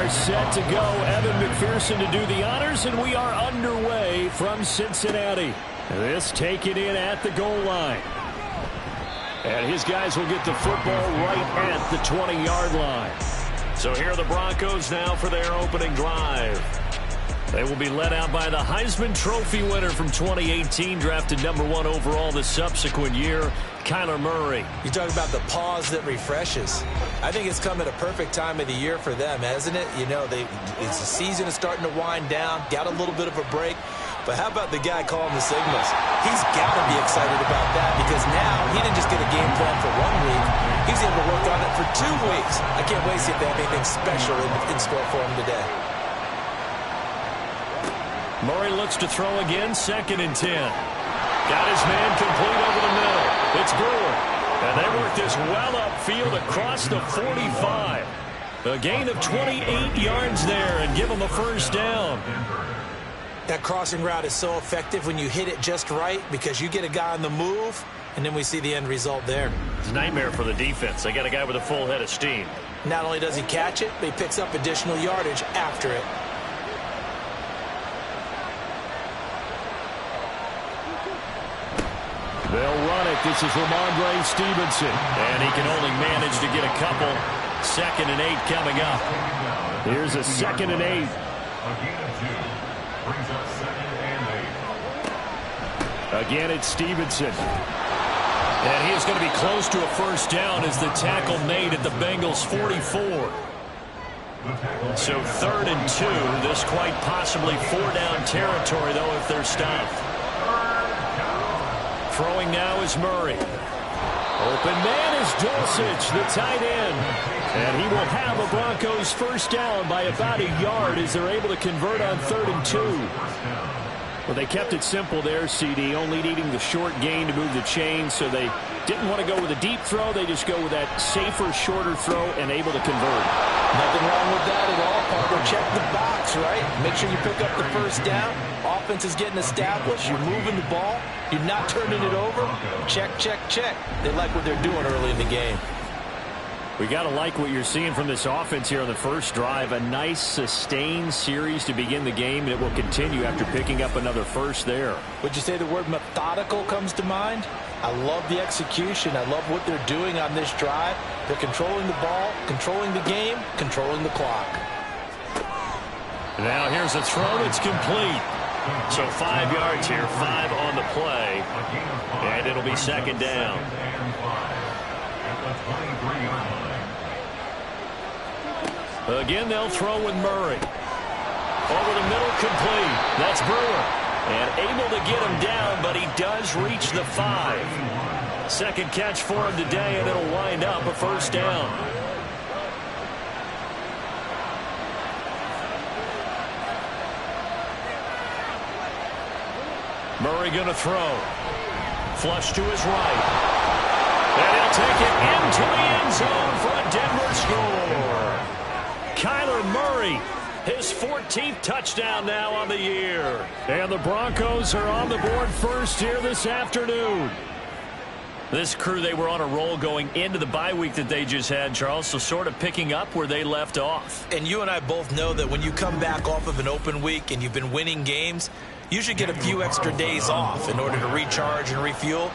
are set to go. Evan McPherson to do the honors, and we are underway from Cincinnati. This taken in at the goal line. And his guys will get the football right at the 20-yard line. So here are the Broncos now for their opening drive. They will be led out by the Heisman Trophy winner from 2018, drafted #1 overall the subsequent year, Kyler Murray. You talk about the pause that refreshes. I think it's come at a perfect time of the year for them, hasn't it? You know, the season is starting to wind down, got a little bit of a break. But how about the guy calling the signals? He's got to be excited about that because now he didn't just get a game plan for 1 week. He's able to work on it for 2 weeks. I can't wait to see if they have anything special in store for him today. Murray looks to throw again, 2nd and 10. Got his man complete over the middle. It's Brewer. And they work this well upfield across the 45. A gain of 28 yards there and give him a first down. That crossing route is so effective when you hit it just right because you get a guy on the move, and then we see the end result there. It's a nightmare for the defense. They got a guy with a full head of steam. Not only does he catch it, but he picks up additional yardage after it. They'll run it. This is Ramondre Stevenson. And he can only manage to get a couple. 2nd and 8 coming up. Here's a 2nd and 8. Again, it's Stevenson. And he is going to be close to a first down as the tackle made at the Bengals' 44. So 3rd and 2. This quite possibly 4-down territory, though, if they're stopped. Throwing now is Murray. Open man is Dulcich, the tight end. And he will have a Broncos first down by about a yard as they're able to convert on 3rd and 2. Well, they kept it simple there, CD, only needing the short gain to move the chains, so they didn't want to go with a deep throw. They just go with that safer, shorter throw and able to convert. Nothing wrong with that at all, partner. Check the box, right? Make sure you pick up the first down. Offense is getting established. You're moving the ball. You're not turning it over. Check, check, check. They like what they're doing early in the game. We got to like what you're seeing from this offense here on the first drive. A nice, sustained series to begin the game, and it will continue after picking up another first there. Would you say the word methodical comes to mind? I love the execution. I love what they're doing on this drive. They're controlling the ball, controlling the game, controlling the clock. Now here's a throw. It's complete. So 5 yards here, 5 on the play, and it'll be 2nd down. Again, they'll throw with Murray. Over the middle, complete. That's Brewer. And able to get him down, but he does reach the 5. 2nd catch for him today, and it'll wind up a first down. Murray going to throw. Flush to his right. And he'll take it into the end zone for a Denver score. Kyler Murray, his 14th touchdown now on the year. And the Broncos are on the board first here this afternoon. This crew, they were on a roll going into the bye week that they just had, Charles, so sort of picking up where they left off. And you and I both know that when you come back off of an open week and you've been winning games, you should get a few extra days off in order to recharge and refuel.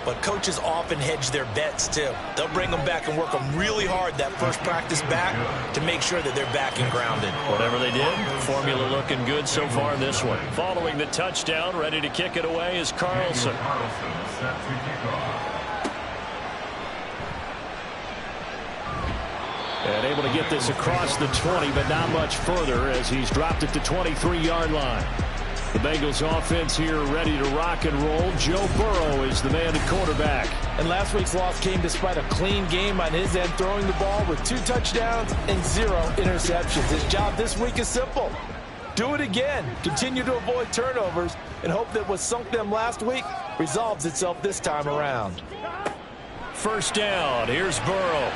But coaches often hedge their bets, too. They'll bring them back and work them really hard that first practice back to make sure that they're back and grounded. Whatever they did, formula looking good so far in this one. Following the touchdown, ready to kick it away is Carlson. And able to get this across the 20, but not much further as he's dropped it to 23-yard line. The Bengals offense here ready to rock and roll. Joe Burrow is the man at quarterback. And last week's loss came despite a clean game on his end, throwing the ball with 2 touchdowns and 0 interceptions. His job this week is simple. Do it again. Continue to avoid turnovers and hope that what sunk them last week resolves itself this time around. First down. Here's Burrow.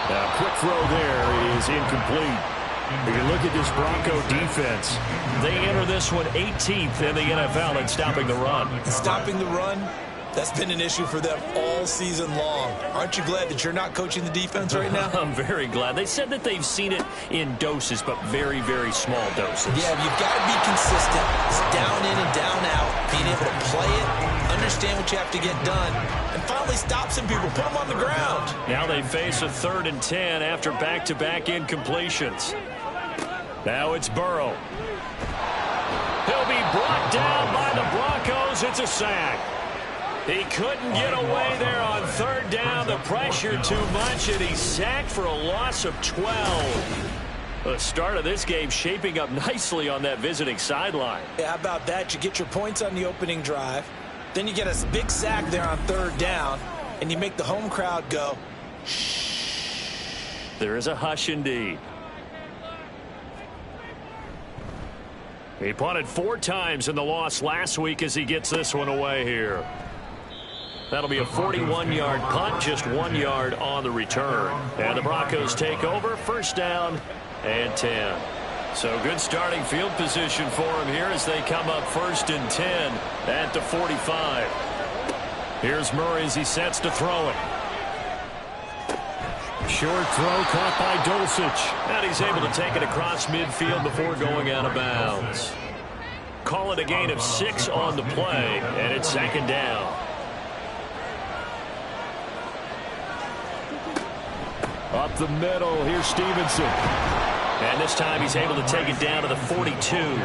A quick throw there is incomplete. If you look at this Bronco defense, they enter this one 18th in the NFL in stopping the run. Stopping the run, That's been an issue for them all season long. Aren't you glad that you're not coaching the defense right now? I'm very glad. They said that they've seen it in doses, but very, very small doses. Yeah, you've got to be consistent. It's down in and down out, being able to play it, understand what you have to get done, and finally stop some people, put them on the ground. Now they face a 3rd and 10 after back-to-back incompletions. Now it's Burrow. He'll be brought down by the Broncos. It's a sack. He couldn't get away there on 3rd down. The pressure too much, and he's sacked for a loss of 12. The start of this game shaping up nicely on that visiting sideline. Yeah, how about that? You get your points on the opening drive. Then you get a big sack there on 3rd down, and you make the home crowd go, shh. There is a hush indeed. He punted 4 times in the loss last week as he gets this one away here. That'll be a 41-yard punt, just 1 yard on the return. And the Broncos take over, 1st down and 10. So good starting field position for him here as they come up 1st and 10 at the 45. Here's Murray as he sets to throw it. Short throw caught by Dulcich. And he's able to take it across midfield before going out of bounds. Call it a gain of 6 on the play, and it's 2nd down. Up the middle, here's Stevenson. And this time he's able to take it down to the 42.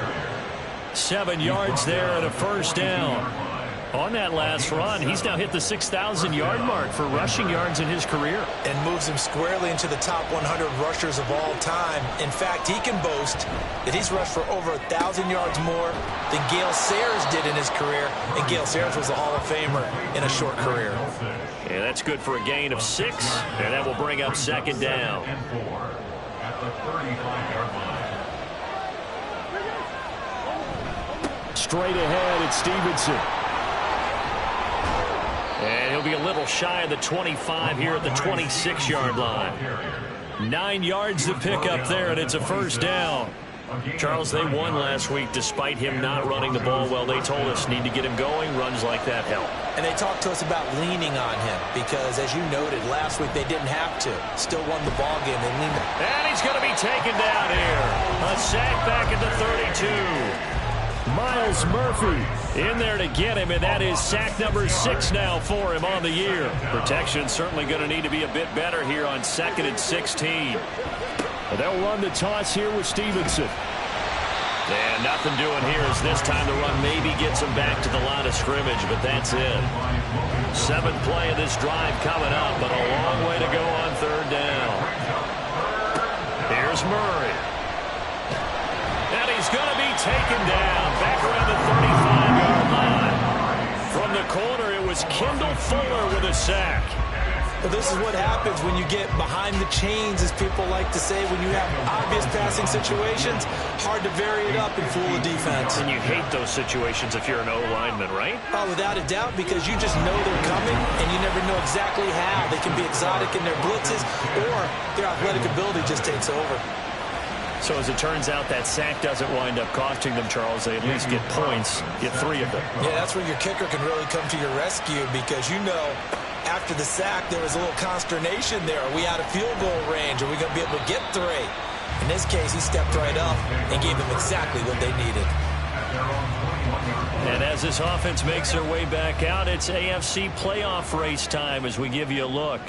7 yards there and a 1st down. On that last run, he's now hit the 6,000-yard mark for rushing yards in his career. And moves him squarely into the top 100 rushers of all time. In fact, he can boast that he's rushed for over 1,000 yards more than Gale Sayers did in his career. And Gale Sayers was a Hall of Famer in a short career. And that's good for a gain of 6. And that will bring up 2nd down. Straight ahead, it's Stevenson. And he'll be a little shy of the 25 here at the 26-yard line. 9 yards to pick up there, and it's a 1st down. Charles, they won last week despite him not running the ball well. They told us need to get him going. Runs like that help. And they talked to us about leaning on him because, as you noted, last week they didn't have to. Still won the ball game. They leaned. And he's going to be taken down here. A sack back at the 32. Miles Murphy in there to get him, and that is sack number 6 now for him on the year. Protection certainly going to need to be a bit better here on 2nd and 16. But they'll run the toss here with Stevenson. And nothing doing here as this time the run maybe gets him back to the line of scrimmage, but that's it. 7th play of this drive coming up, but a long way to go on 3rd down. Here's Murray. And he's going to be taken down back around the 35-yard line. From the corner, it was Kendall Fuller with a sack. Well, this is what happens when you get behind the chains, as people like to say, when you have obvious passing situations. Hard to vary it up and fool the defense. And you hate those situations if you're an O-lineman, right? Oh, without a doubt, because you just know they're coming, and you never know exactly how. They can be exotic in their blitzes, or their athletic ability just takes over. So as it turns out, that sack doesn't wind up costing them, Charles. They at least get points, get 3 of them. Yeah, that's where your kicker can really come to your rescue, because you know after the sack there was a little consternation there. Are we out of field goal range? Are we going to be able to get 3? In this case, he stepped right up and gave them exactly what they needed. And as this offense makes their way back out, it's AFC playoff race time as we give you a look.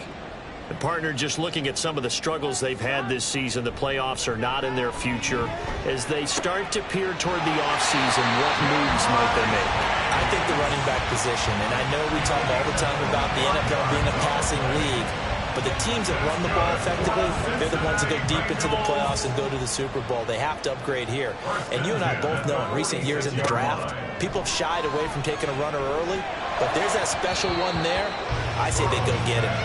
The partner, just looking at some of the struggles they've had this season, the playoffs are not in their future. As they start to peer toward the offseason, what moves might they make? I think the running back position, and I know we talk all the time about the NFL being a passing league, but the teams that run the ball effectively, they're the ones that go deep into the playoffs and go to the Super Bowl. They have to upgrade here. And you and I both know in recent years in the draft, people have shied away from taking a runner early, but there's that special one there. I say they go get him.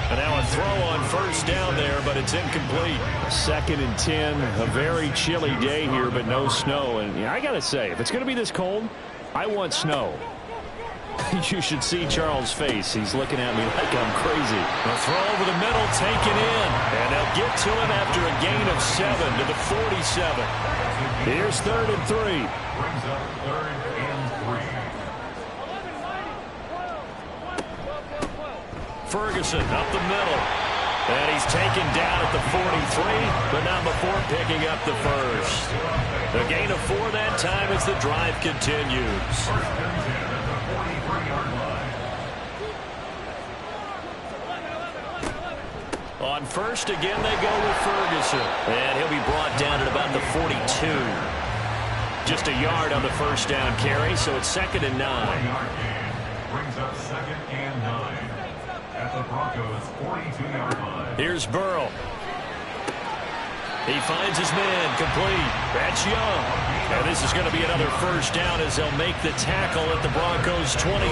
And now a throw on 1st down there, but it's incomplete. 2nd and 10, a very chilly day here, but no snow. And yeah, I got to say, if it's going to be this cold, I want snow. You should see Charles' face. He's looking at me like I'm crazy. A throw over the middle, taken in. And they'll get to him after a gain of 7 to the 47. Here's 3rd and 3. Ferguson up the middle. And he's taken down at the 43, but not before picking up the first. A gain of 4 that time as the drive continues. On first, again, they go with Ferguson. And he'll be brought down at about the 42. Just a yard on the first down carry, so it's 2nd and 9. Brings up 2nd and 9 at the Broncos' 42-yard line. Here's Burrow. He finds his man complete. That's Young. And this is going to be another first down as they'll make the tackle at the Broncos' 23.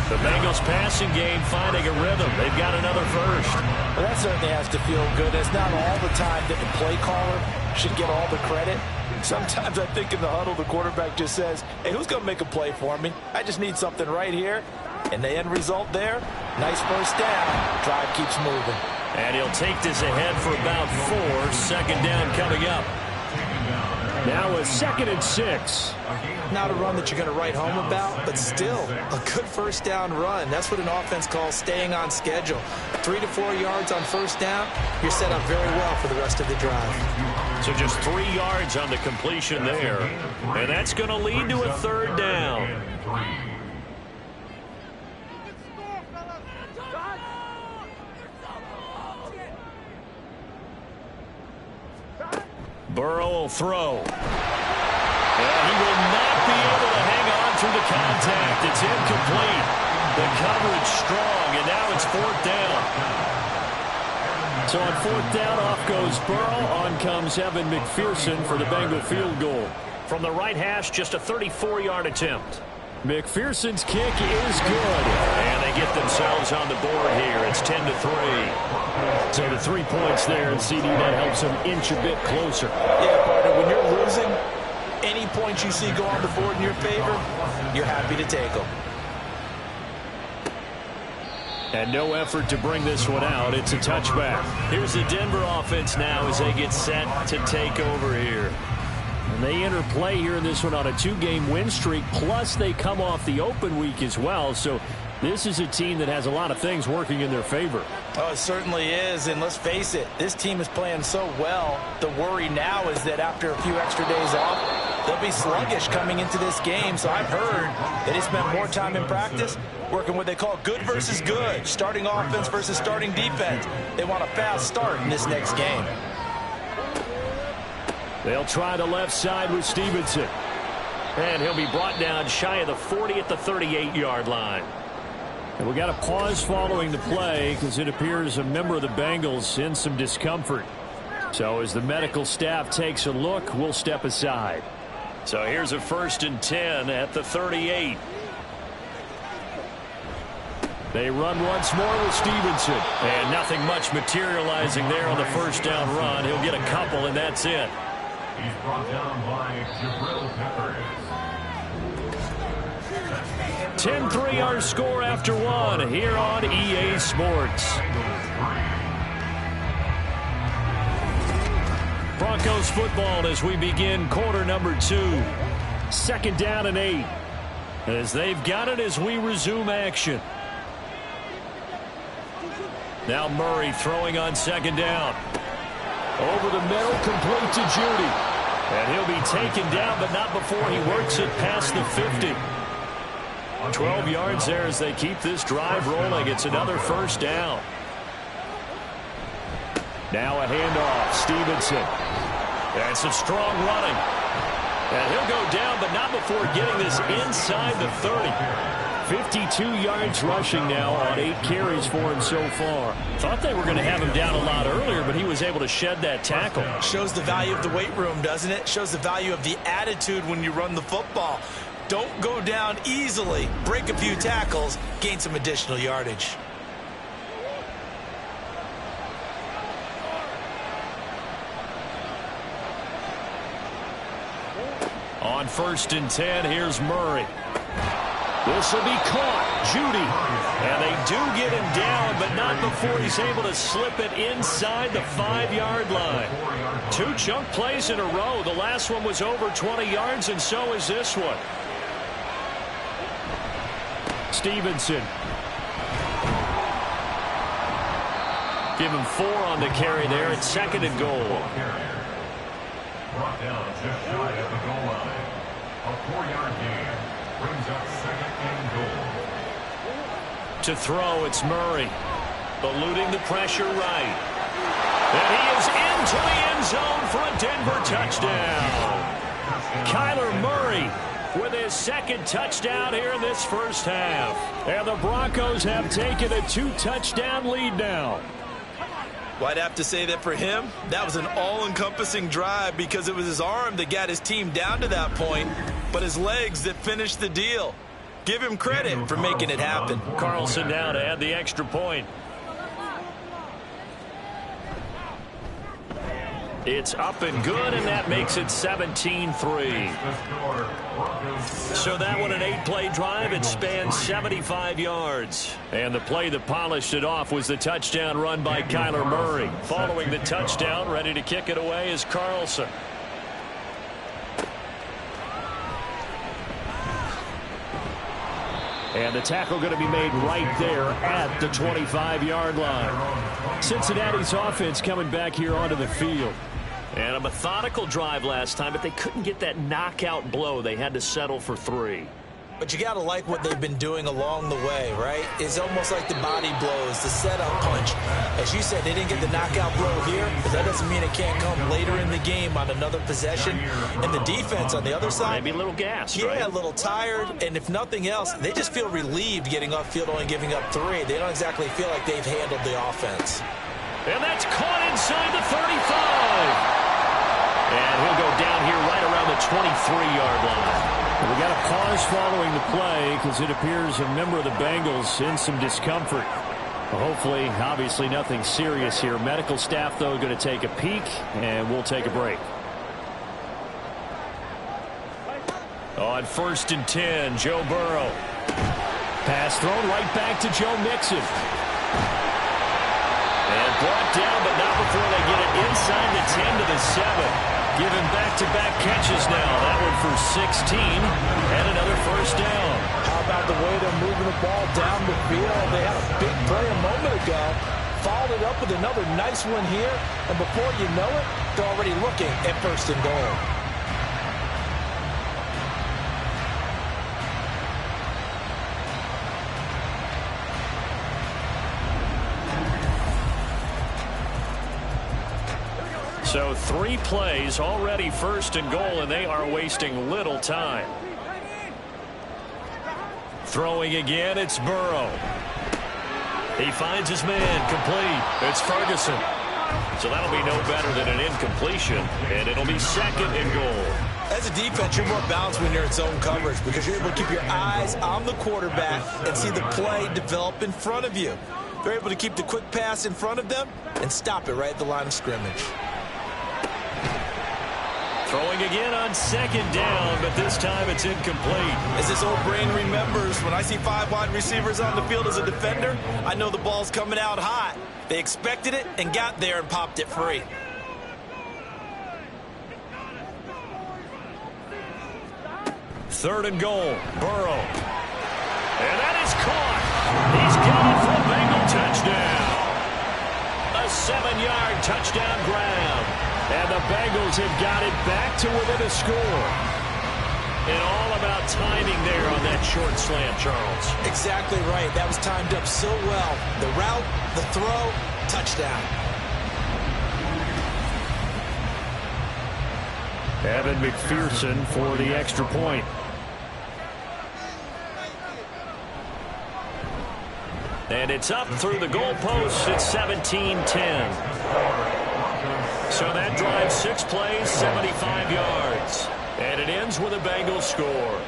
The Bengals passing game finding a rhythm. They've got another first. Well, that certainly has to feel good. It's not all the time that the play caller should get all the credit. Sometimes I think in the huddle, the quarterback just says, hey, who's going to make a play for me? I just need something right here. And the end result there, nice first down. Drive keeps moving. And he'll take this ahead for about 4. Second down coming up. Now a 2nd and 6. Not a run that you're going to write home about, but still a good first down run. That's what an offense calls staying on schedule. 3 to 4 yards on first down, you're set up very well for the rest of the drive. So just 3 yards on the completion there. And that's going to lead to a 3rd down. Burrow will throw. And he will not be able to hang on through the contact. It's incomplete. The coverage strong, and now it's 4th down. So on 4th down, off goes Burrow. On comes Evan McPherson for the Bengal field goal. From the right hash, just a 34-yard attempt. McPherson's kick is good. And they get themselves on the board here. It's 10-3. So the 3 points there, and CD, that helps them inch a bit closer. Yeah, partner, when you're losing, any points you see go on the board in your favor, you're happy to take them. And no effort to bring this one out. It's a touchback. Here's the Denver offense now as they get set to take over here. And they enter play here in this one on a 2-game win streak, plus they come off the open week as well. So this is a team that has a lot of things working in their favor. Oh, it certainly is, and let's face it, this team is playing so well. The worry now is that after a few extra days off, they'll be sluggish coming into this game. So I've heard that they spent more time in practice working what they call good versus good, starting offense versus starting defense. They want a fast start in this next game. They'll try the left side with Stevenson. And he'll be brought down shy of the 40 at the 38-yard line. And we got a pause following the play because it appears a member of the Bengals in some discomfort. So as the medical staff takes a look, we'll step aside. So here's a 1st and 10 at the 38. They run once more with Stevenson. And nothing much materializing there on the first down run. He'll get a couple, and that's it. He's brought down by Jabril Peppers. 10-3 our score after 1 here on EA Sports. Broncos football as we begin quarter number 2. 2nd down and 8. As they've got it as we resume action. Now Murray throwing on 2nd down. Over the middle, complete to Judy. And he'll be taken down, but not before he works it past the 50. 12 yards there as they keep this drive rolling. It's another first down. Now a handoff. Stevenson. And some strong running. And he'll go down, but not before getting this inside the 30. 52 yards rushing now on 8 carries for him so far. Thought they were going to have him down a lot earlier, but he was able to shed that tackle. Shows the value of the weight room, doesn't it? Shows the value of the attitude when you run the football. Don't go down easily. Break a few tackles. Gain some additional yardage. On 1st and 10, here's Murray. This will be caught. Judy. And they do get him down, but not before he's able to slip it inside the 5-yard line. 2 chunk plays in a row. The last one was over 20 yards, and so is this one. Give him 4 on the carry there. It's 2nd and goal. Brought down just shy of the goal line. A 4-yard gain brings up 2nd and goal. To throw, it's Murray. Eluding the pressure right. And he is into the end zone for a Denver touchdown. Kyler Murray with his 2nd touchdown here in this first half. And the Broncos have taken a 2-touchdown lead now. Well, I'd have to say that for him, that was an all-encompassing drive because it was his arm that got his team down to that point, but his legs that finished the deal. Give him credit for making it happen. Carlson now to add the extra point. It's up and good, and that makes it 17-3. So that one an 8-play drive. It spans 75 yards. And the play that polished it off was the touchdown run by Kyler Murray. Following the touchdown, ready to kick it away is Carlson. And the tackle going to be made right there at the 25-yard line. Cincinnati's offense coming back here onto the field. And a methodical drive last time, but they couldn't get that knockout blow. They had to settle for 3. But you got to like what they've been doing along the way, right? It's almost like the body blows, the setup punch. As you said, they didn't get the knockout blow here, but that doesn't mean it can't come later in the game on another possession. And the defense on the other side, maybe a little gassed, yeah, right? A little tired. And if nothing else, they just feel relieved getting upfield, only giving up 3. They don't exactly feel like they've handled the offense. And that's caught inside the 35. And he'll go down here right around the 23-yard line. We got a pause following the play because it appears a member of the Bengals in some discomfort. Hopefully, obviously nothing serious here. Medical staff, though, going to take a peek, and we'll take a break. On 1st and 10, Joe Burrow. Pass thrown right back to Joe Mixon. And brought down, but not before they get it inside the 10 to the 7. Given back-to-back catches now. That one for 16 and another first down. How about the way they're moving the ball down the field? They had a big play a moment ago. Followed it up with another nice one here. And before you know it, they're already looking at 1st and goal. So 3 plays already 1st and goal, and they are wasting little time. Throwing again, it's Burrow. He finds his man, complete. It's Ferguson. So that'll be no better than an incompletion, and it'll be 2nd and goal. As a defense, you're more balanced when you're in zone coverage because you're able to keep your eyes on the quarterback and see the play develop in front of you. They're able to keep the quick pass in front of them and stop it right at the line of scrimmage. Throwing again on 2nd down, but this time it's incomplete. As this old brain remembers, when I see 5 wide receivers on the field as a defender, I know the ball's coming out hot. They expected it and got there and popped it free. Third and goal, Burrow. And that is caught. He's got it for a Bengal touchdown. A 7-yard touchdown grab. And the Bengals have got it back to within a score. And all about timing there on that short slant, Charles. Exactly right. That was timed up so well. The route, the throw, touchdown. Evan McPherson for the extra point. And it's up through the goalposts at 17-10. So that drives 6 plays, 75 yards. And it ends with a Bengals score.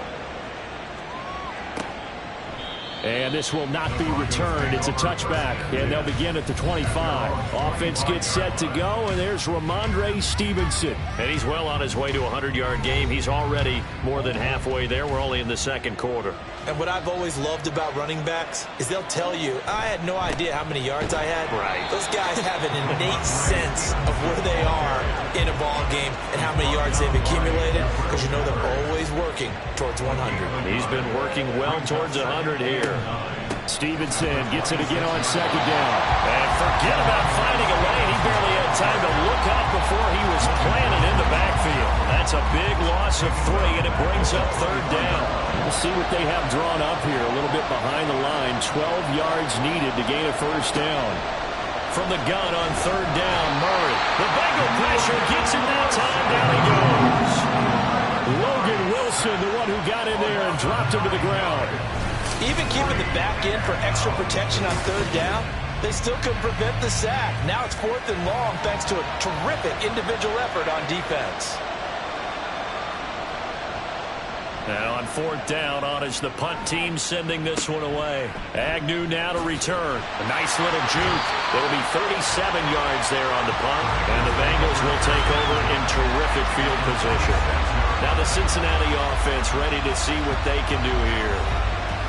And this will not be returned. It's a touchback, and they'll begin at the 25. Offense gets set to go, and there's Ramondre Stevenson. And he's well on his way to a 100-yard game. He's already more than halfway there. We're only in the 2nd quarter. And what I've always loved about running backs is they'll tell you, I had no idea how many yards I had. Right. Those guys have an innate sense of where they are in a ball game and how many yards they've accumulated because you know they're always working towards 100. He's been working well towards 100 here. Stevenson gets it again on second down. And forget about finding a lane. He barely had time to look up before he was planted in the backfield. That's a big loss of 3, and it brings up third down. We'll see what they have drawn up here. A little bit behind the line. 12 yards needed to gain a first down. From the gun on third down, Murray. The Bengal pressure gets him that time. Down he goes. Logan Wilson, the one who got in there and dropped him to the ground. Even keeping the back end for extra protection on third down, they still couldn't prevent the sack. Now it's 4th and long thanks to a terrific individual effort on defense. Now on 4th down, on is the punt team sending this one away. Agnew now to return. A nice little juke. There will be 37 yards there on the punt, and the Bengals will take over in terrific field position. Now the Cincinnati offense ready to see what they can do here.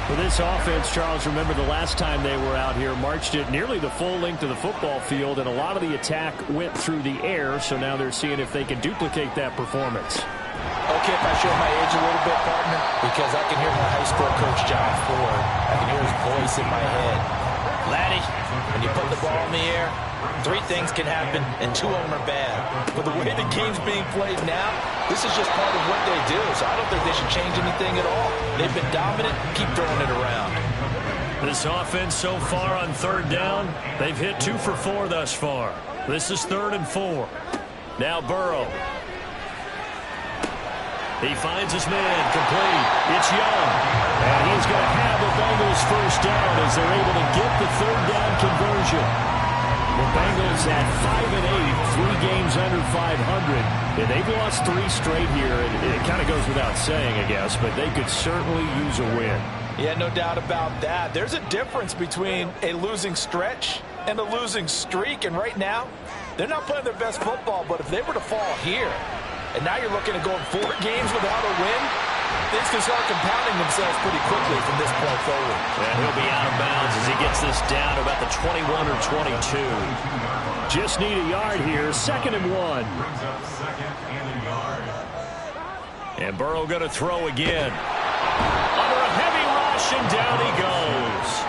For this offense, Charles, remember the last time they were out here, marched it nearly the full length of the football field, and a lot of the attack went through the air, so now they're seeing if they can duplicate that performance. Okay, if I show my age a little bit, partner, because I can hear my high school coach, John Ford. I can hear his voice in my head. Laddie, when you put the ball in the air, 3 things can happen, and 2 of them are bad. But the way the game's being played now, this is just part of what they do, so I don't think they should change anything at all. They've been dominant. Keep throwing it around. This offense so far on third down, they've hit 2 for 4 thus far. This is 3rd and 4. Now Burrow. He finds his man complete. It's Young. And he's going to have the Bengals first down as they're able to get the third down conversion. The Bengals at 5-8, 3 games under 500. And they've lost 3 straight here. And it kind of goes without saying, I guess, but they could certainly use a win. Yeah, no doubt about that. There's a difference between a losing stretch and a losing streak. And right now, they're not playing their best football. But if they were to fall here, and now you're looking at going 4 games without a win, things can start compounding themselves pretty quickly from this point forward. And he'll be out of bounds as he gets this down to about the 21 or 22. Just need a yard here. 2nd and 1. Brings up 2nd and a yard. And Burrow going to throw again. Under a heavy rush, and down he goes.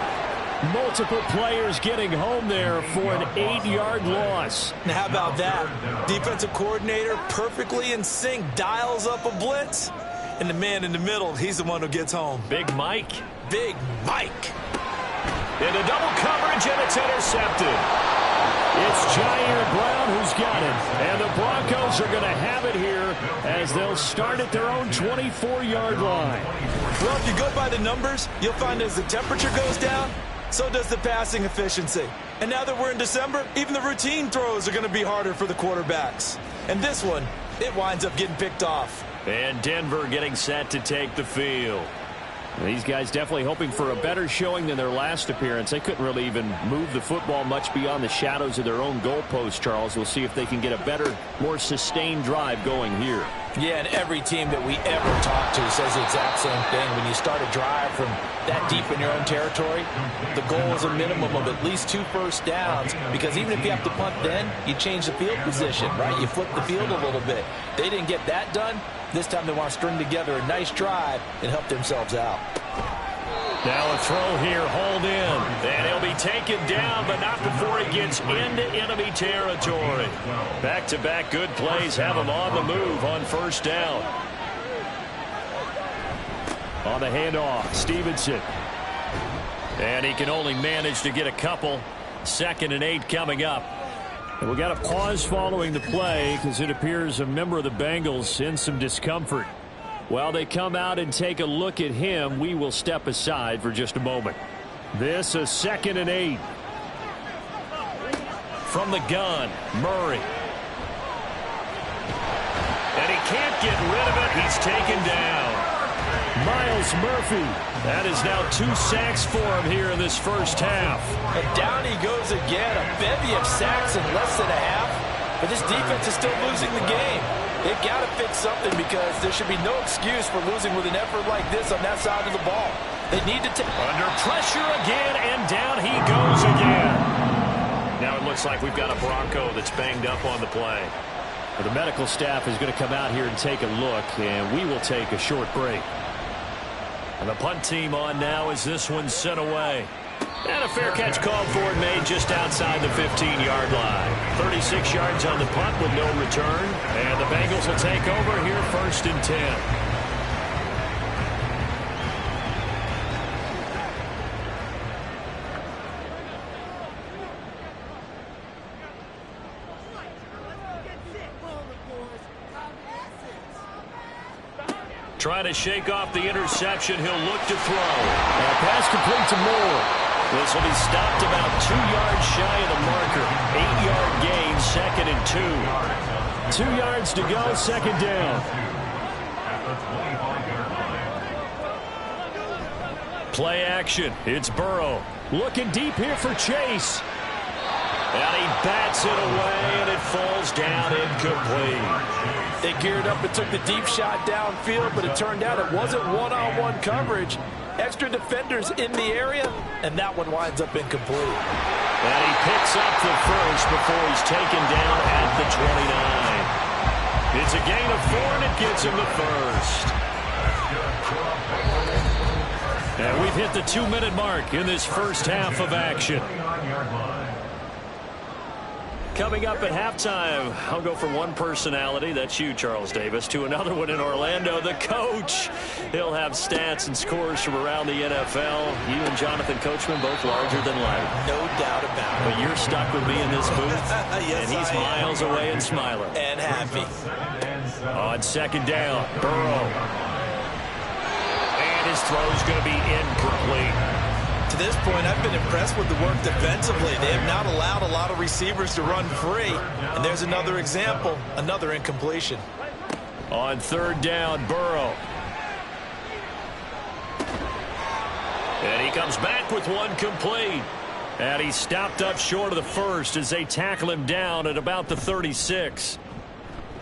Multiple players getting home there for an 8-yard loss. Now, how about that? Defensive coordinator perfectly in sync, dials up a blitz, and the man in the middle, he's the one who gets home. Big Mike. Big Mike. Into double coverage, and it's intercepted. It's Jair Brown who's got it. And the Broncos are going to have it here as they'll start at their own 24-yard line. Well, if you go by the numbers, you'll find as the temperature goes down, so does the passing efficiency. And now that we're in December, even the routine throws are going to be harder for the quarterbacks. And this one, it winds up getting picked off. And Denver getting set to take the field. These guys definitely hoping for a better showing than their last appearance. They couldn't really even move the football much beyond the shadows of their own goalpost, Charles. We'll see if they can get a better, more sustained drive going here. Yeah, and every team that we ever talk to says the exact same thing. When you start a drive from that deep in your own territory, the goal is a minimum of at least 2 first downs, because even if you have to punt then, you change the field position, right? You flip the field a little bit. They didn't get that done. This time they want to string together a nice drive and help themselves out. Now a throw here, hauled in. And he'll be taken down, but not before he gets into enemy territory. Back-to-back good plays have him on the move on first down. On the handoff, Stevenson. And he can only manage to get a couple. 2nd and 8 coming up. And we got a pause following the play because it appears a member of the Bengals in some discomfort. While they come out and take a look at him, we will step aside for just a moment. This is 2nd and 8. From the gun, Murray. And he can't get rid of it. He's taken down. Myles Murphy. That is now 2 sacks for him here in this first half. And down he goes again. A bevy of sacks in less than a half. But this defense is still losing the game. They've got to fix something, because there should be no excuse for losing with an effort like this on that side of the ball. They need to take... Under pressure again, and down he goes again. Now it looks like we've got a Bronco that's banged up on the play. The medical staff is going to come out here and take a look, and we will take a short break. And the punt team on now as this one's sent away. And a fair catch called for and made just outside the 15-yard line. 36 yards on the punt with no return. And the Bengals will take over here 1st and 10. Trying to shake off the interception. He'll look to throw. And pass complete to Moore. This will be stopped about 2 yards shy of the marker. 8-yard gain, 2nd and 2. 2 yards to go, 2nd down. Play action. It's Burrow. Looking deep here for Chase. And he bats it away, and it falls down incomplete. They geared up and took the deep shot downfield, but it turned out it wasn't one-on-one coverage. Extra defenders in the area, and that one winds up incomplete. And he picks up the first before he's taken down at the 29. It's a gain of 4, and it gets him the first. And we've hit the 2-minute mark in this first half of action. Coming up at halftime, I'll go from one personality, that's you, Charles Davis, to another one in Orlando, the coach. He'll have stats and scores from around the NFL. You and Jonathan Coachman both larger than life. No doubt about it. But you're stuck with me in this booth, yes, and he's miles away and smiling. And happy. On 2nd down, Burrow. And his throw's going to be incomplete. To this point, I've been impressed with the work defensively. They have not allowed a lot of receivers to run free. And there's another example, another incompletion. On 3rd down, Burrow. And he comes back with one complete. And he's stopped up short of the first as they tackle him down at about the 36.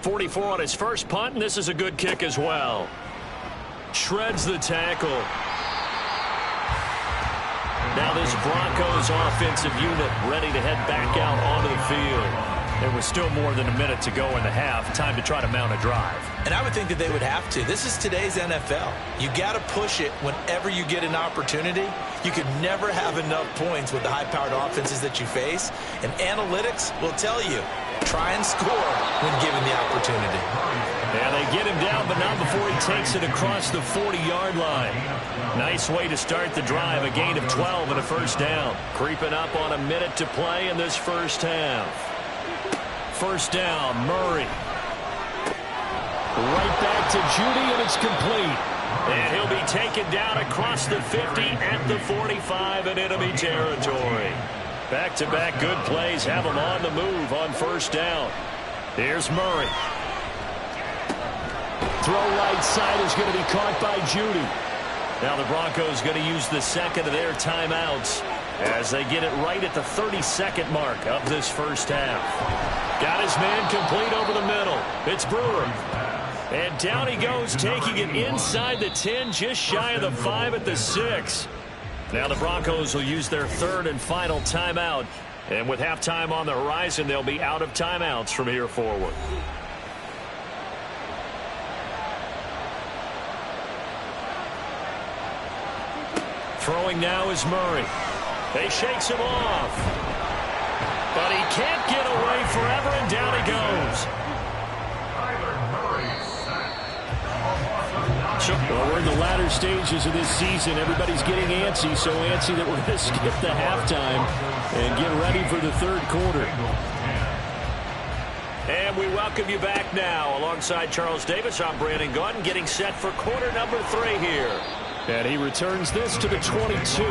44 on his first punt, and this is a good kick as well. Shreds the tackle. Now this Broncos offensive unit ready to head back out onto the field. There was still more than a minute to go in the half. Time to try to mount a drive. And I would think that they would have to. This is today's NFL. You got to push it whenever you get an opportunity. You could never have enough points with the high-powered offenses that you face. And analytics will tell you, try and score when given the opportunity. Yeah, they get him down, but not before he takes it across the 40-yard line. Nice way to start the drive. A gain of 12 and a first down. Creeping up on a minute to play in this first half. First down, Murray. Right back to Judy, and it's complete. And he'll be taken down across the 50 at the 45 in enemy territory. Back-to-back good plays have him on the move on first down. Here's Murray. Throw right side is going to be caught by Judy. Now the Broncos going to use the second of their timeouts as they get it right at the 32nd mark of this first half. Got his man complete over the middle. It's Brewer. And down he goes, taking it inside the 10, just shy of the 5 at the 6. Now the Broncos will use their third and final timeout. And with halftime on the horizon, they'll be out of timeouts from here forward. Throwing now is Murray. He shakes him off. But he can't get away forever, and down he goes. Well, we're in the latter stages of this season. Everybody's getting antsy, so antsy that we're going to skip the halftime and get ready for the third quarter. And we welcome you back now. Alongside Charles Davis, I'm Brandon Gaudin, getting set for quarter number 3 here. And he returns this to the 22.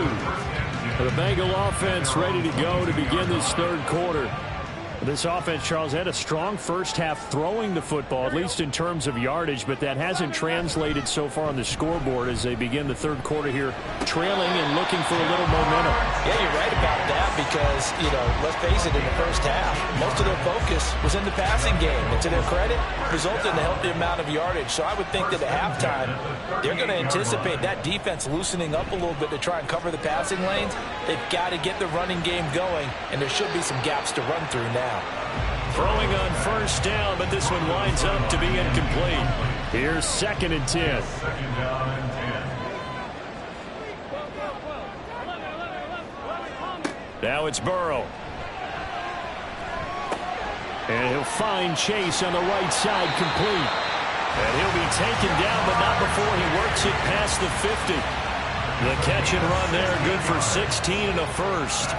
The Bengal offense ready to go to begin this third quarter. This offense, Charles, had a strong first half throwing the football, at least in terms of yardage, but that hasn't translated so far on the scoreboard as they begin the third quarter here, trailing and looking for a little momentum. Yeah, you're right about that because, let's face it, in the first half, most of their focus was in the passing game. And to their credit, resulted in a healthy amount of yardage. So I would think that at halftime, they're going to anticipate that defense loosening up a little bit to try and cover the passing lanes. They've got to get the running game going, and there should be some gaps to run through now. Throwing on first down, but this one winds up to be incomplete. Here's 2nd and 10. Now it's Burrow. And he'll find Chase on the right side, complete. And he'll be taken down, but not before he works it past the 50. The catch and run there, good for 16 and a first.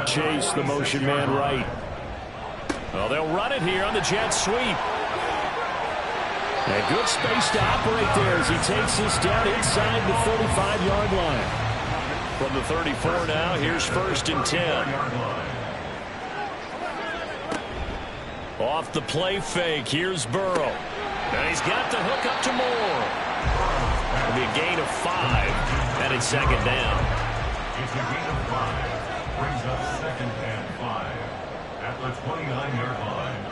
Chase, the motion man right. Well, they'll run it here on the jet sweep. And good space to operate there as he takes this down inside the 35-yard line. From the 34 now, here's 1st and 10. Off the play fake, here's Burrow. And he's got the hook up to Moore. It'll be a gain of 5, and it's 2nd down. It's a gain of 5. Brings up 2nd and 5 at the 29-yard line.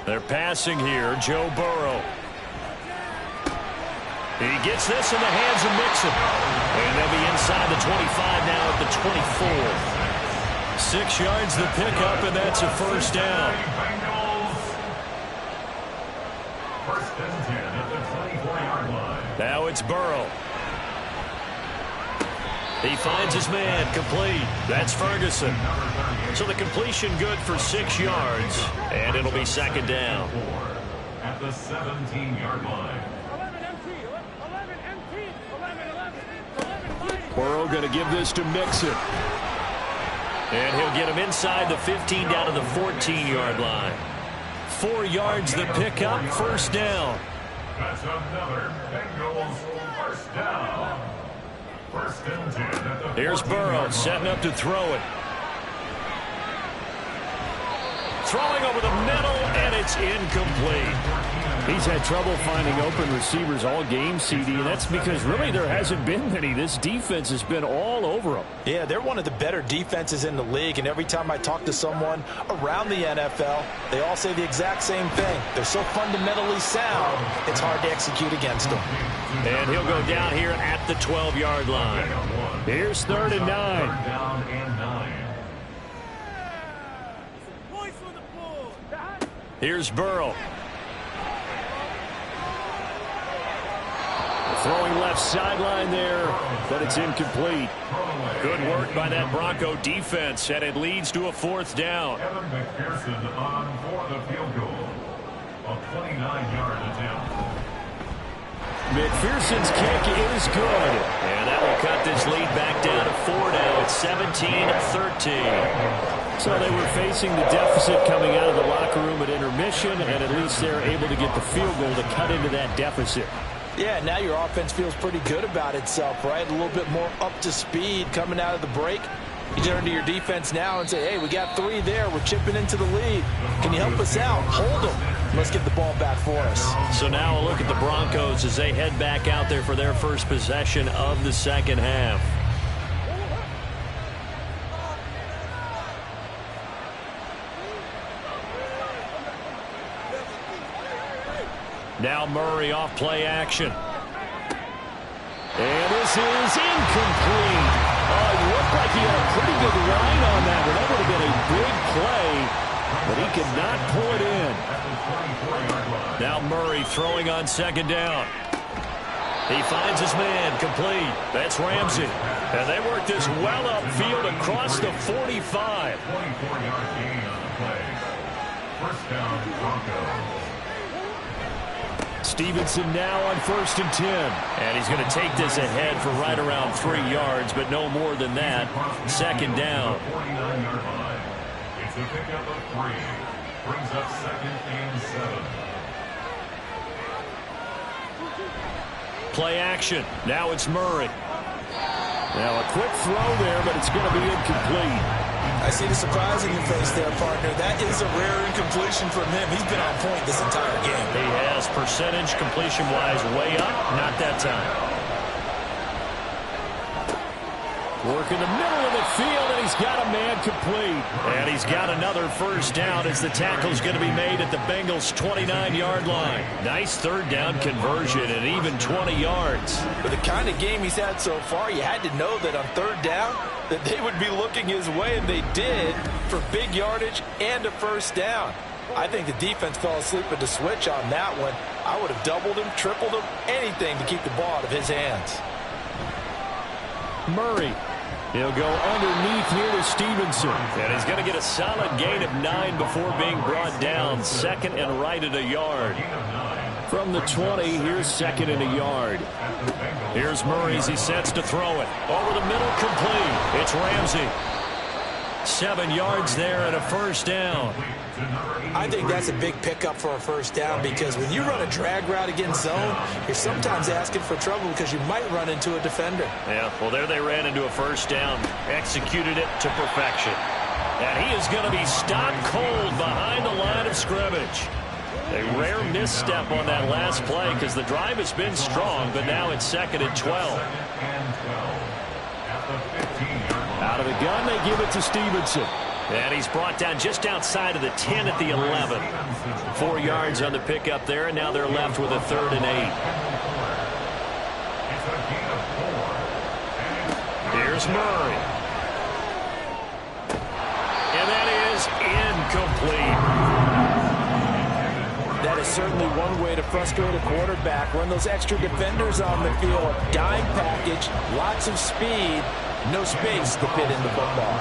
They're passing here, Joe Burrow. He gets this in the hands of Mixon. And they'll be inside the 25 now at the 24. 6 yards the pickup, and that's a 1st down. 1st and 10 at the 24-yard line. Now it's Burrow. He finds his man, complete. That's Ferguson. So the completion good for 6 yards, and it'll be 2nd down. At the 17-yard line. Burrow going to give this to Mixon. And he'll get him inside the 15 down to the 14-yard line. 4 yards the pickup, 1st down. That's another Bengals 1st down. 1st and 10 at the Here's Burrow setting up to throw it. Throwing over the middle, and it's incomplete. He's had trouble finding open receivers all game, CD, and that's because really there hasn't been many. This defense has been all over them. Yeah, they're one of the better defenses in the league, and every time I talk to someone around the NFL, they all say the exact same thing. They're so fundamentally sound, it's hard to execute against them. And he'll go down here at the 12-yard line. Here's 3rd and 9. down and 9. Here's Burrow. Throwing left sideline there, but it's incomplete. Good work by that Bronco defense, and it leads to a 4th down. Evan McPherson on for the field goal. A 29-yard attempt. McPherson's kick is good. And that will cut this lead back down to 4 now. It's 17-13. So they were facing the deficit coming out of the locker room at intermission, and at least they're able to get the field goal to cut into that deficit. Yeah, now your offense feels pretty good about itself, right? A little bit more up to speed coming out of the break. You turn to your defense now and say, hey, we got 3 there. We're chipping into the lead. Can you help us out? Hold them. Let's get the ball back for us. So now a look at the Broncos as they head back out there for their first possession of the 2nd half. Now Murray off play action. And this is incomplete. It looked like he had a pretty good line on that one. That would have been a big play, but he could not pull it in. Now Murray throwing on 2nd down. He finds his man, complete. That's Ramsey. And they work this well upfield across the 45. 24-yard gain on the play. 1st down, Broncos. Stevenson now on 1st and 10. And he's going to take this ahead for right around 3 yards, but no more than that. 2nd down. 49-yard line. It's a pickup of 3. Brings up 2nd and 7. Play action. Now it's Murray. Now a quick throw there, but it's going to be incomplete. I see the surprise in your face there, partner. That is a rare incompletion from him. He's been on point this entire game. He has percentage completion-wise way up. Not that time. Work in the middle of the field, and he's got a man complete. And he's got another 1st down as the tackle's going to be made at the Bengals' 29-yard line. Nice 3rd down conversion and even 20 yards. For the kind of game he's had so far, you had to know that on 3rd down that they would be looking his way, and they did, for big yardage and a 1st down. I think the defense fell asleep at the switch on that one. I would have doubled him, tripled him, anything to keep the ball out of his hands. Murray. He'll go underneath here to Stevenson. And he's going to get a solid gain of 9 before being brought down. Second and right at a yard. From the 20, here's second and a yard. Here's Murray as he sets to throw it. Over the middle, complete. It's Ramsey. 7 yards there and a first down. I think that's a big pickup for a first down because when you run a drag route against zone, you're sometimes asking for trouble because you might run into a defender. Yeah, well, there they ran into a first down, executed it to perfection. And he is going to be stopped cold behind the line of scrimmage. A rare misstep on that last play because the drive has been strong, but now it's second and 12. Out of the gun, they give it to Stevenson. And he's brought down just outside of the 10 at the 11. 4 yards on the pickup there, and now they're left with a 3rd and 8. Here's Murray. And that is incomplete. That is certainly one way to frustrate a quarterback. Run those extra defenders on the field. Dime package, lots of speed, no space to fit in the football.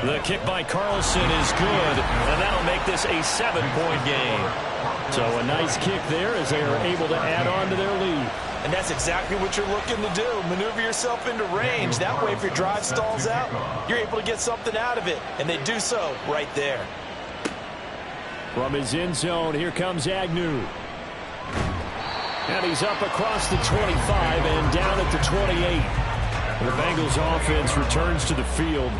The kick by Carlson is good, and that'll make this a 7-point game. So a nice kick there as they are able to add on to their lead. And that's exactly what you're looking to do. Maneuver yourself into range. That way, if your drive stalls out, you're able to get something out of it. And they do so right there. From his end zone, here comes Agnew. And he's up across the 25 and down at the 28. The Bengals offense returns to the field.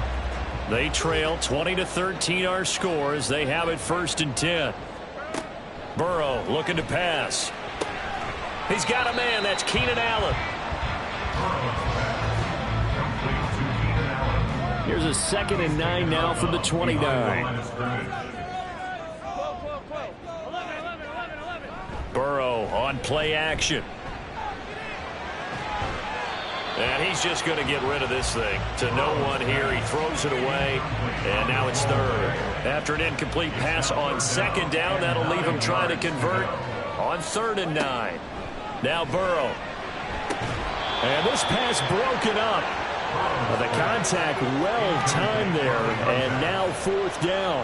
They trail 20-13 our score as they have it 1st and 10. Burrow looking to pass. He's got a man. That's Keenan Allen. Here's a 2nd and 9 now from the 29. Burrow on play action. And he's just going to get rid of this thing to no one here. He throws it away, and now it's 3rd. After an incomplete pass on 2nd down, that'll leave him trying to convert on 3rd and 9. Now Burrow. And this pass broken up. The contact well timed there, and now 4th down.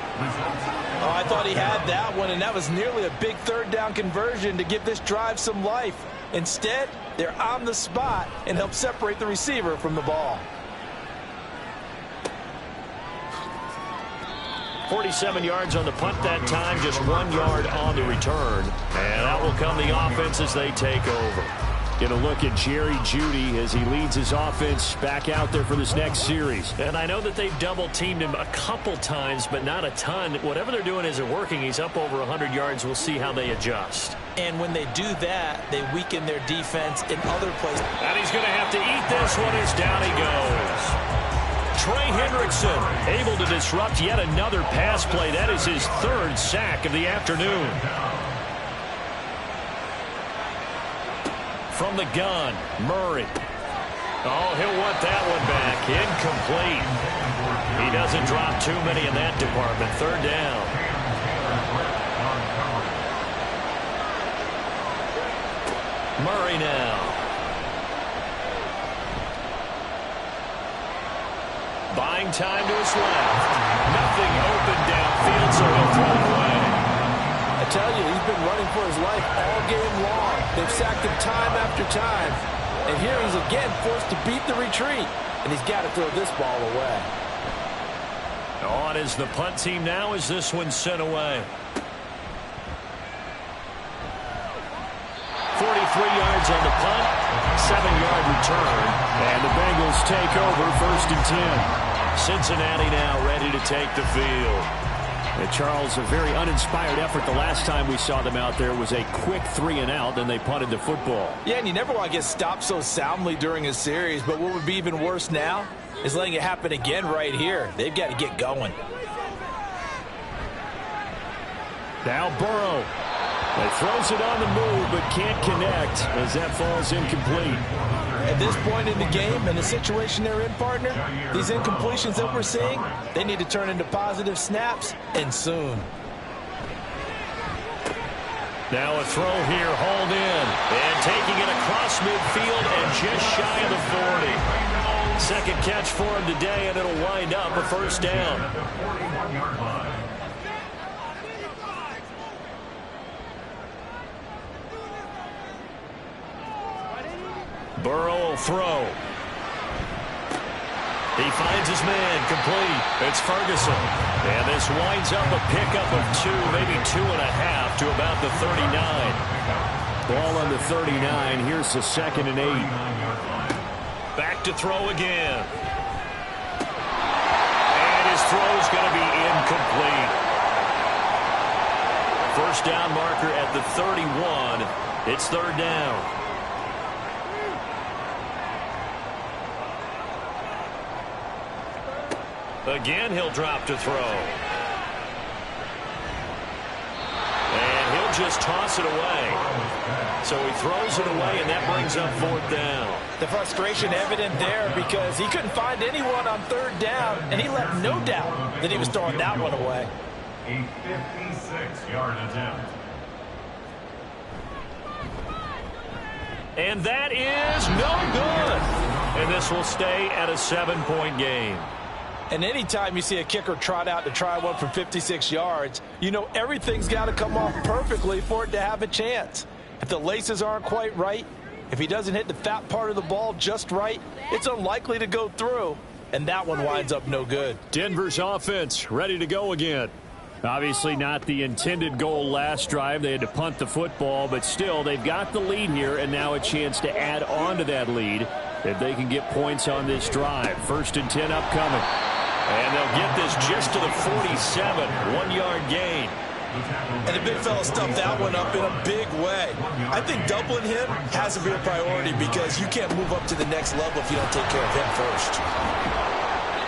Oh, I thought he had that one, and that was nearly a big 3rd down conversion to give this drive some life. Instead, they're on the spot and help separate the receiver from the ball. 47 yards on the punt that time, just 1 yard on the return. And out will come the offense as they take over. Get a look at Jerry Jeudy as he leads his offense back out there for this next series. And I know that they've double-teamed him a couple times, but not a ton. Whatever they're doing isn't working. He's up over 100 yards. We'll see how they adjust. And when they do that, they weaken their defense in other places. And he's going to have to eat this one as down he goes. Trey Hendrickson able to disrupt yet another pass play. That is his 3rd sack of the afternoon. From the gun, Murray. Oh, he'll want that one back. Incomplete. He doesn't drop too many in that department. 3rd down. Murray now. Buying time to his left. Nothing open downfield, so he'll throw it away. I tell you, he's been running for his life all game long. They've sacked him time after time. And here he's again forced to beat the retreat. And he's got to throw this ball away. On is the punt team now as this one's sent away. 43 yards on the punt, 7-yard return. And the Bengals take over 1st and 10. Cincinnati now ready to take the field. And Charles, a very uninspired effort. The last time we saw them out there was a quick 3-and-out, then they punted the football. Yeah, and you never want to get stopped so soundly during a series, but what would be even worse now is letting it happen again right here. They've got to get going. Now Burrow. He throws it on the move, but can't connect as that falls incomplete. At this point in the game and the situation they're in, partner, these incompletions that we're seeing, they need to turn into positive snaps, and soon. Now a throw here, hauled in, and taking it across midfield and just shy of the 40. Second catch for him today, and it'll wind up a first down. Burrow will throw. He finds his man, complete. It's Ferguson. And this winds up a pickup of 2, maybe 2.5 to about the 39. Ball on the 39. Here's the 2nd and 8. Back to throw again. And his throw's going to be incomplete. First down marker at the 31. It's 3rd down. Again, he'll drop to throw. And he'll just toss it away. So he throws it away, and that brings up 4th down. The frustration evident there because he couldn't find anyone on 3rd down, and he left no doubt that he was throwing that one away. A 56-yard attempt. And that is no good. And this will stay at a 7-point game. And anytime you see a kicker trot out to try one from 56 yards, you know everything's got to come off perfectly for it to have a chance. If the laces aren't quite right, if he doesn't hit the fat part of the ball just right, it's unlikely to go through. And that one winds up no good. Denver's offense ready to go again. Obviously not the intended goal last drive. They had to punt the football, but still they've got the lead here and now a chance to add on to that lead if they can get points on this drive. 1st and 10 upcoming. And they'll get this just to the 47, 1-yard gain. And the big fella stuffed that one up in a big way. I think doubling him has to be a priority because you can't move up to the next level if you don't take care of him first.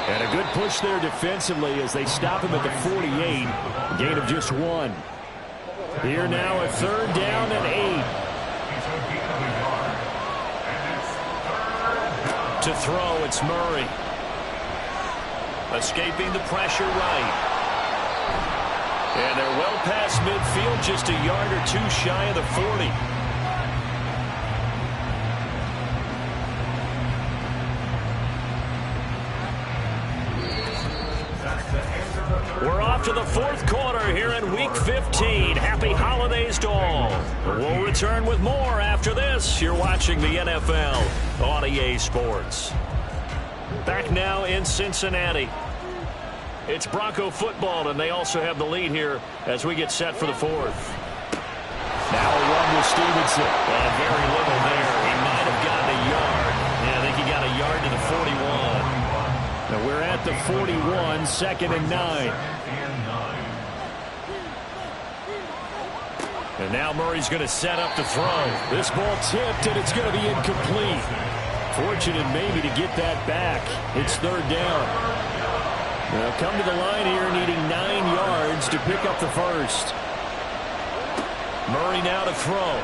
And a good push there defensively as they stop him at the 48, a gain of just 1. Here now a 3rd down and 8. To throw, it's Murray. Escaping the pressure right. And they're well past midfield, just a yard or 2 shy of the 40. We're off to the 4th quarter here in Week 15. Happy holidays to all. We'll return with more after this. You're watching the NFL on EA Sports. Back now in Cincinnati. It's Bronco football, and they also have the lead here as we get set for the 4th. Now a run with Stevenson. Very little there. He might have gotten a yard. Yeah, I think he got a yard to the 41. Now we're at the 41, 2nd and 9. And now Murray's going to set up to throw. This ball tipped, and it's going to be incomplete. Fortunate maybe to get that back. It's 3rd down. Now come to the line here needing 9 yards to pick up the 1st. Murray now to throw.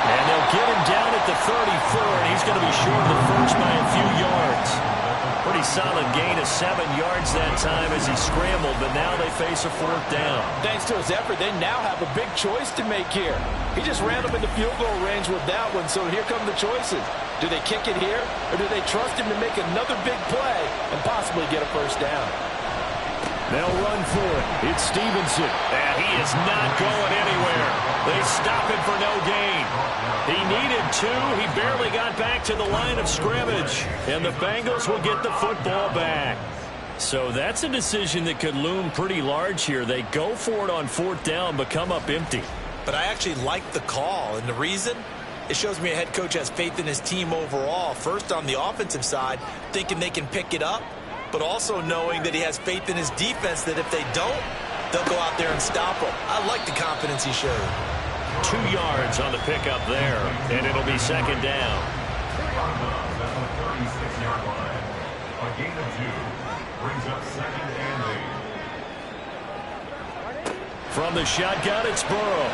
And they'll get him down at the 34, and he's going to be short of the 1st by a few yards. Pretty solid gain of 7 yards that time as he scrambled, but now they face a 4th down. Thanks to his effort, they now have a big choice to make here. He just ran them into field goal range with that one, so here come the choices. Do they kick it here, or do they trust him to make another big play and possibly get a 1st down? They'll run for it. It's Stevenson. And he is not going anywhere. They stop him for no gain. He needed 2. He barely got back to the line of scrimmage. And the Bengals will get the football back. So that's a decision that could loom pretty large here. They go for it on 4th down, but come up empty. But I actually like the call, and the reason? It shows me a head coach has faith in his team overall. First on the offensive side, thinking they can pick it up, but also knowing that he has faith in his defense that if they don't, they'll go out there and stop them. I like the confidence he showed. 2 yards on the pickup there, and it'll be 2nd down. A gain of 2 brings up 2nd and 8. From the shotgun, it's Burrow.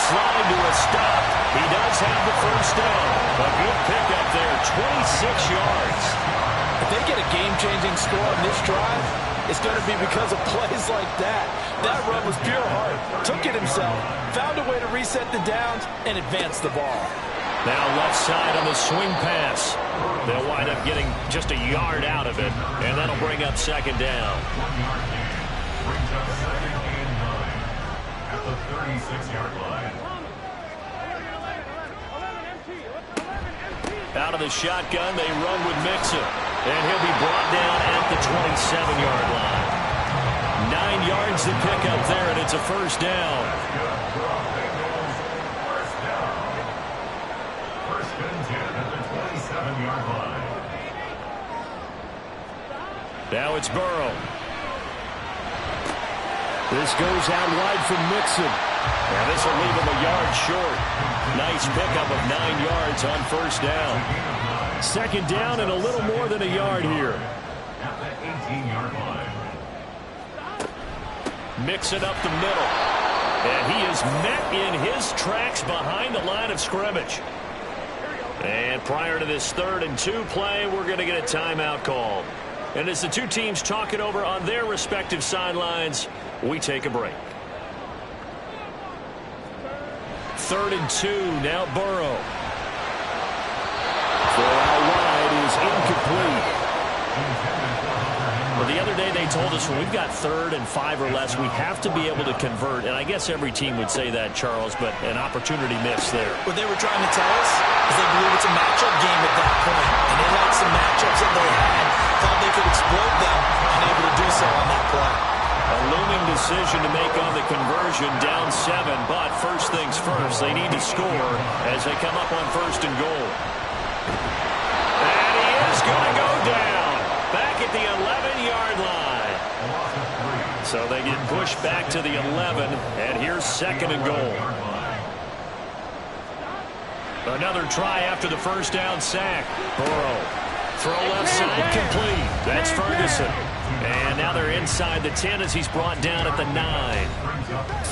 slide to a stop. He does have the first down. A good pickup there, 26 yards. If they get a game-changing score on this drive, it's going to be because of plays like that. That run was pure heart. Took it himself, found a way to reset the downs, and advance the ball. Now left side on the swing pass. They'll wind up getting just a yard out of it, and that'll bring up second down. 1 yard gain. Brings up second and 9 at the 36-yard line. Out of the shotgun, they run with Mixon. And he'll be brought down at the 27-yard line. 9 yards to pick up there, and it's a first down. First and 10 at the 27-yard line. Now it's Burrow. This goes out wide from Mixon. And this will leave him a yard short. Nice pickup of 9 yards on first down. Second down and a little more than a yard here. At the 18-yard line. Mixing up the middle. And he is met in his tracks behind the line of scrimmage. And prior to this 3rd and 2 play, we're going to get a timeout call. And as the two teams talk it over on their respective sidelines, we take a break. 3rd and 2, now Burrow. Throw out wide is incomplete. Well, the other day they told us when we've got 3rd and 5 or less, we have to be able to convert. And I guess every team would say that, Charles, but an opportunity miss there. What they were trying to tell us is they believe it's a matchup game at that point. And they liked some matchups that they had, thought they could exploit them, and able to do so on that play. A looming decision to make on the conversion, down 7, but first things first, they need to score as they come up on 1st and goal. And he is going to go down back at the 11-yard line. So they get pushed back to the 11, and here's 2nd and goal. Another try after the first down sack. Burrow. Throw left side complete. That's Ferguson. And now they're inside the 10 as he's brought down at the 9.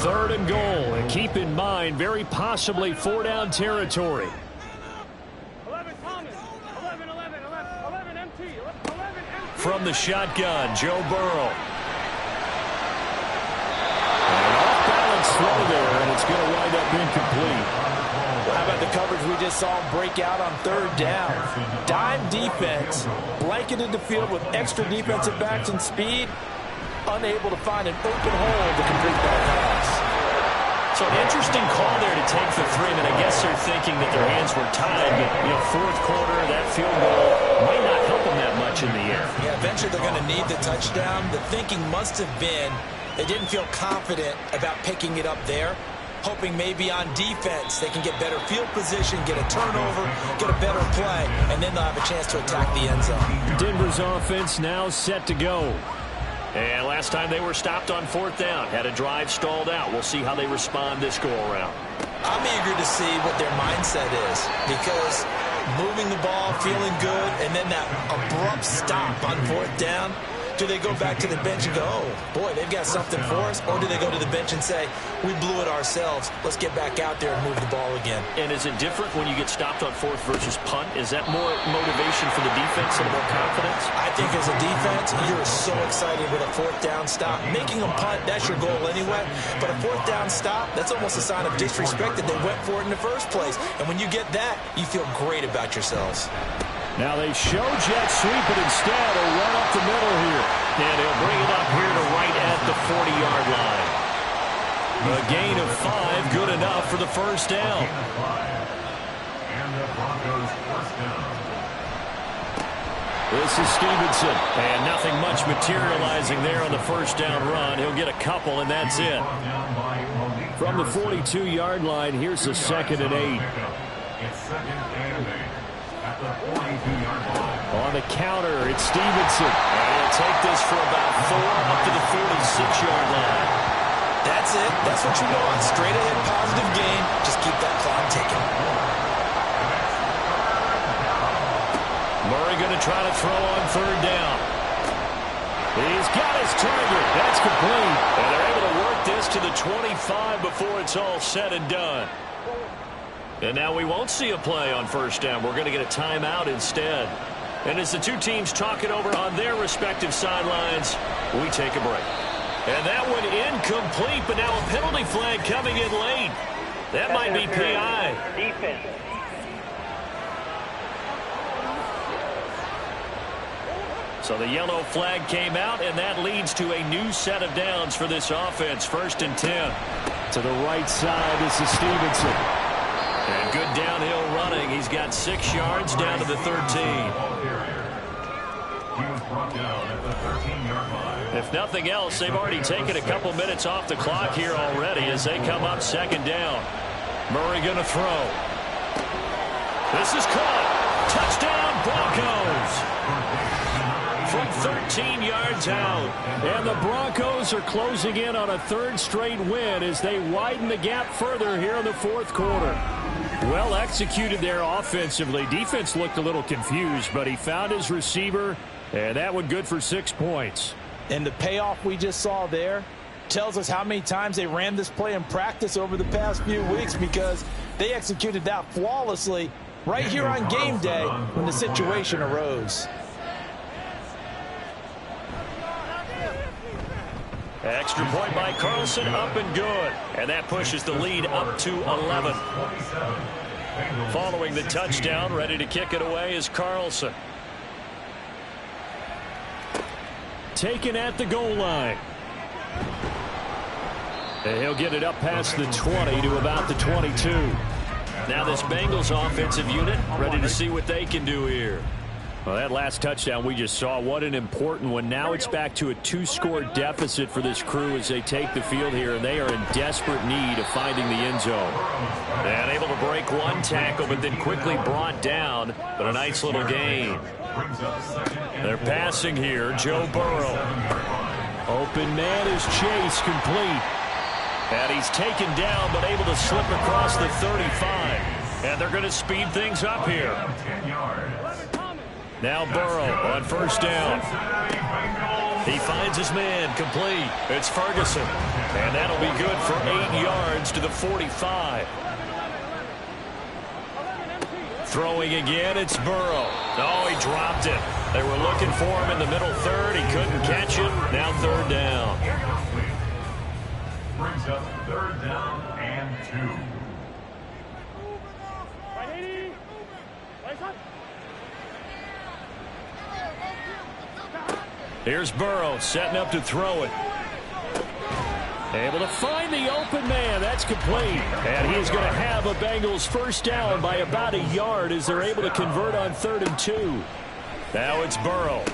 3rd and goal. And keep in mind, very possibly 4-down territory. From the shotgun, Joe Burrow. And an off-balance throw there, and it's going to wind up incomplete. How about the coverage we just saw him break out on 3rd down? Dime defense, blanketed the field with extra defensive backs and speed, unable to find an open hole to complete that pass. So an interesting call there to take the 3. I mean, I guess they're thinking that their hands were tied, but, 4th quarter, that field goal might not help them that much in the end. Yeah, eventually they're going to need the touchdown. The thinking must have been they didn't feel confident about picking it up there, hoping maybe on defense they can get better field position, get a turnover, get a better play, and then they'll have a chance to attack the end zone. Denver's offense now set to go. And last time they were stopped on 4th down, had a drive stalled out. We'll see how they respond this go-around. I'm eager to see what their mindset is, because moving the ball, feeling good, and then that abrupt stop on 4th down, do they go back to the bench and go, oh, boy, they've got something for us? Or do they go to the bench and say, we blew it ourselves. Let's get back out there and move the ball again. And is it different when you get stopped on 4th versus punt? Is that more motivation for the defense and more confidence? I think as a defense, you're so excited with a 4th down stop. Making a punt, that's your goal anyway. But a 4th down stop, that's almost a sign of disrespect that they went for it in the first place. And when you get that, you feel great about yourselves. Now they show jet sweep, but instead will run up the middle here. And he'll bring it up here to right at the 40-yard line. A gain of 5, good enough for the first down. And the Broncos first down. This is Stevenson. And nothing much materializing there on the first down run. He'll get a couple, and that's it. From the 42-yard line, here's a 2nd and 8. It's 2nd and 8. At the 42-yard line. On the counter, it's Stevenson. And he'll take this for about 4 up to the 46-yard line. That's it. That's what you want. Straight ahead, positive gain. Just keep that clock ticking. Murray going to try to throw on 3rd down. He's got his target. That's complete. And they're able to work this to to the 25 before it's all said and done. And now we won't see a play on first down. We're going to get a timeout instead. And as the two teams talk it over on their respective sidelines, we take a break. And that one incomplete, but now a penalty flag coming in late. That might be PI. Defense. So the yellow flag came out, and that leads to a new set of downs for this offense. 1st and 10. To the right side, this is Stevenson. And good downhill running. He's got 6 yards down to the 13. If nothing else, they've already taken a couple minutes off the clock here already as they come up 2nd down. Murray going to throw. This is caught. Touchdown, Broncos. From 13 yards out. And the Broncos are closing in on a 3rd straight win as they widen the gap further here in the 4th quarter. Well executed there offensively. Defense looked a little confused, but he found his receiver, and that one good for 6 points. And the payoff we just saw there tells us how many times they ran this play in practice over the past few weeks, because they executed that flawlessly right here on game day when the situation arose. Extra point by Carlson, up and good. And that pushes the lead up to 11. Following the touchdown, ready to kick it away is Carlson. Taken at the goal line. And he'll get it up past the 20 to about the 22. Now this Bengals offensive unit ready to see what they can do here. Well, that last touchdown we just saw, what an important one. Now it's back to a 2-score deficit for this crew as they take the field here, and they are in desperate need of finding the end zone. And able to break one tackle, but then quickly brought down. But a nice little gain. They're passing here. Joe Burrow. Open man is Chase, complete. And he's taken down, but able to slip across the 35. And they're going to speed things up here. Now Burrow on first down. He finds his man, complete. It's Ferguson. And that'll be good for 8 yards to the 45. Throwing again, it's Burrow. Oh, he dropped it. They were looking for him in the middle third. He couldn't catch it. Now 3rd down. Brings up 3rd down and 2. Here's Burrow setting up to throw it. Able to find the open man. That's complete. And he is going to have a Bengals first down by about a yard as they're able to convert on 3rd and 2. Now it's Burrow.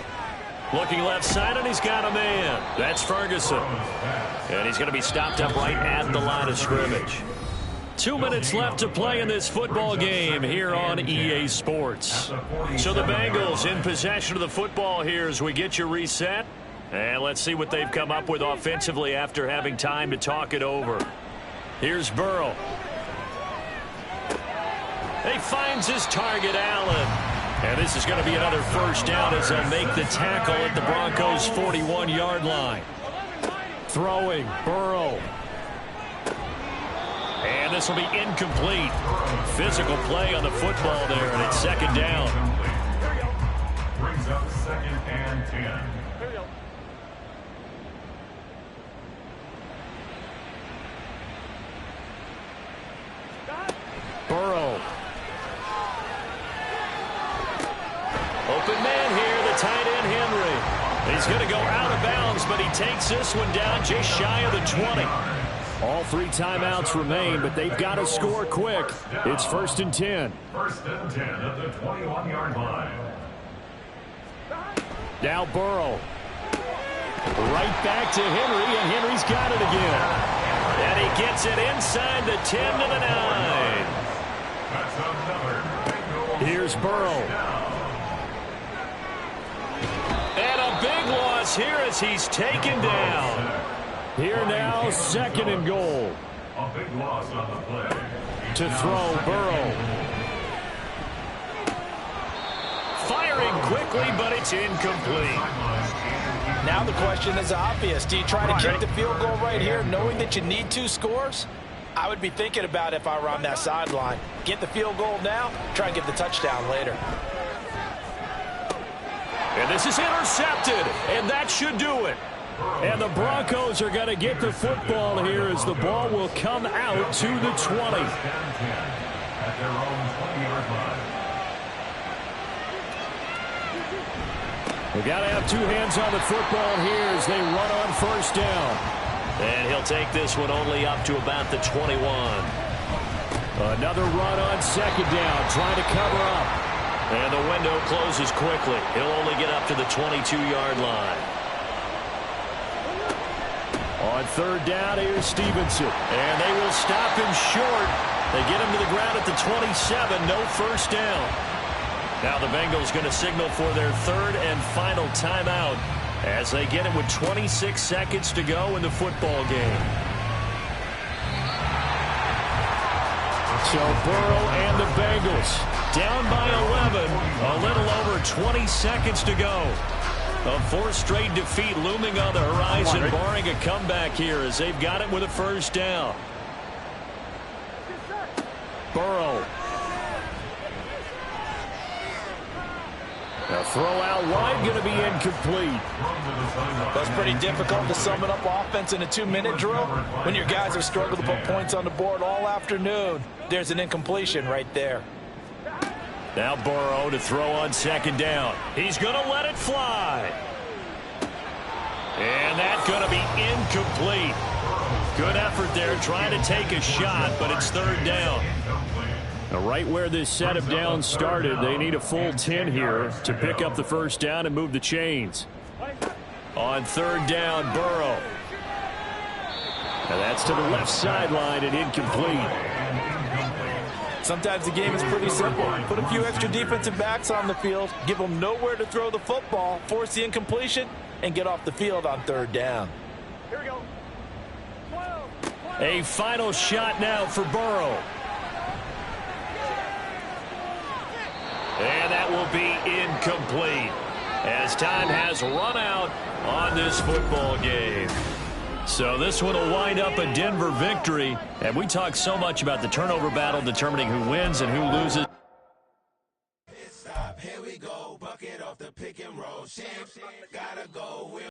Looking left side, and he's got a man. That's Ferguson. And he's going to be stopped up right at the line of scrimmage. 2 minutes left to play in this football game here on EA Sports. So the Bengals in possession of the football here as we get you reset. And let's see what they've come up with offensively after having time to talk it over. Here's Burrow. He finds his target, Allen. And this is going to be another first down as they'll make the tackle at the Broncos' 41-yard line. Throwing, Burrow. And this will be incomplete. Physical play on the football there, and it's 2nd down. Brings up 2nd and 10. Burrow. Open man here, the tight end Henry. He's going to go out of bounds, but he takes this one down just shy of the 20. All 3 timeouts remain, but they've got to score quick. It's 1st and 10. 1st and 10 at the 21-yard line. Now Burrow. Right back to Henry, and Henry's got it again. And he gets it inside the 10 to the 9. That's another. Here's Burrow. And a big loss here as he's taken down. Here now, 2nd and goal. A big loss on the play. To throw, Burrow. Firing quickly, but it's incomplete. Now the question is obvious. Do you try to kick the field goal right here knowing that you need 2 scores? I would be thinking about it if I were on that sideline. Get the field goal now, try and get the touchdown later. And this is intercepted, and that should do it. And the Broncos are going to get the football here as the ball will come out to the 20. At their own 20-yard line. We've got to have 2 hands on the football here as they run on first down. And he'll take this one only up to about the 21. Another run on second down, trying to cover up. And the window closes quickly. He'll only get up to the 22-yard line. On third down, here's Stevenson. And they will stop him short. They get him to the ground at the 27. No first down. Now the Bengals going to signal for their 3rd and final timeout as they get it with 26 seconds to go in the football game. So Burrow and the Bengals down by 11. A little over 20 seconds to go. A 4th straight defeat looming on the horizon, barring a comeback here as they've got it with a first down. Burrow. A throw out wide, going to be incomplete. That's pretty difficult to sum it up offense in a 2-minute drill. When your guys have struggled to put points on the board all afternoon, there's an incompletion right there. Now Burrow to throw on second down. He's going to let it fly. And that's going to be incomplete. Good effort there trying to take a shot, but it's 3rd down. Now, right where this set of downs started, they need a full 10 here to pick up the first down and move the chains. On 3rd down, Burrow. And that's to the left sideline and incomplete. Sometimes the game is pretty simple. Put a few extra defensive backs on the field, give them nowhere to throw the football, force the incompletion, and get off the field on 3rd down. Here we go. 12. A final shot now for Burrow. And that will be incomplete as time has run out on this football game. So this one will wind up a Denver victory. And we talk so much about the turnover battle determining who wins and who loses. Here we go, bucket off the pick and roll. Gotta go.